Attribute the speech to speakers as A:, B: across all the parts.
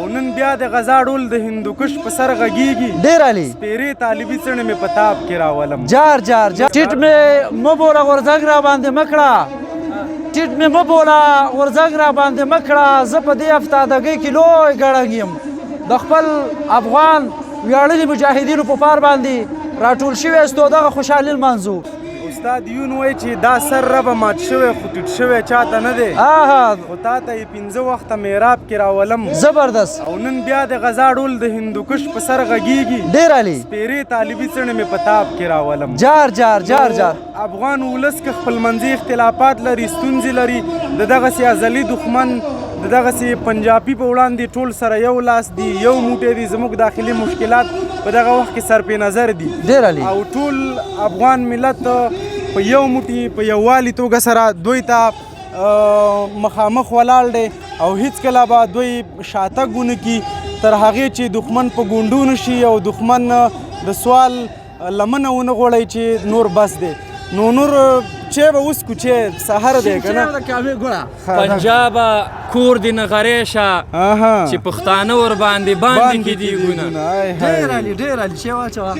A: او نن بیا د غزا ډول د هندوکش په سر غږیږي
B: ډیر علی
A: سپیرې طالبي څڼې مې په تاب کې راولم
B: جار جار جار ټیټ مې مه بوله غورځنګ را باندې مه کړه ټیټ مې مه بوله غورځنګ را باندې مه کړه زه په دې افتادګۍ کې لوی ګړنګ یم د خپل افغان ویاړلي مجاهدینو په پار باندې راټول شوي استو دغه خوشحالي لمانځو
A: استاد یون وایي چې دا سر ربه مات شوی خو ټیټ شوی چاته نه دی خو تا ته یې 15 وخته محراب کې راولم
B: زبردست
A: او نن بیا د غزا ډول د هندوکش په سر غږیږي
B: ډیر علی
A: سپیرې طالبي څڼې مې په تاب کې راولم
B: جار جار جار جار
A: افغان ولس که خپلمنځي اختلافات لري ستونزې لري د دغسې ازلي دښمن د دغسې پنجابي په وړاندې ټول سره یو لاس دي یو موټی دي زموږ داخلي مشکلات په دغه وخت کې سرپې نظر دي
B: ډیر علی
A: او ټول افغان ملت په یو موټي په یووالي توګه سره دوی ته مخامخ ولاړ دی او هیڅکله به دوی شاتګ ونه کړي تر هغې چې دښمن په ګونډو نه شي او دښمن د سوال لمنه ونه غواړي چې نور بس دی نو نور چې به اوس کو چې سحر دی که نه
C: پنجاب کور دې نغرې شه چې پښتانه ورباندې باندې کېدېږونه
B: ډیر علی ډیر علی چې واچوه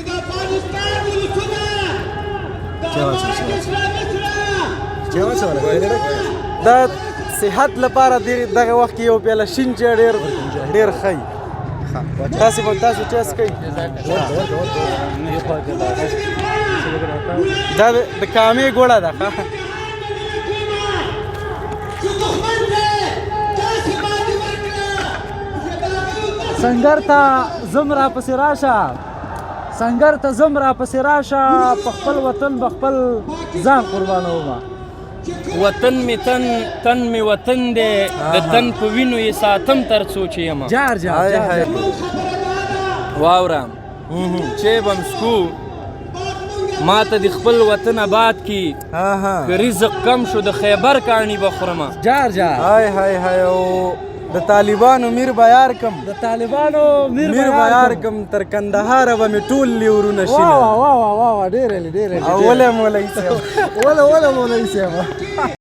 A: د صحت لپاره دغه وخت کې یو پیاله شین چای ډېر ښه تاسې چای څښئ دا د کامې ګوړه ده
B: سنگر ته زم را پسې راشه سنگر ته زم را پسې راشه په خپل وطن به خپل ځان قربانومه
C: وطن می تن می وطن دی د تن په وینو یې ساتم تر څو چې یم
B: جار جار جار
C: واورم چې بم سکو ما ته د خپل وطن آباد کی که رزق کم شو د خیبر کاڼي به خورمه
B: جار جار
A: های های های او د طالبانو میر بیار کم
B: د طالبانو میر
A: بیار کم تر کندهاره به مې ټول لیورونه شي
B: واه واه واه واه ډېر علی ډېر علی
A: او ولې مولوي صاحب
B: وله مولوي صاحب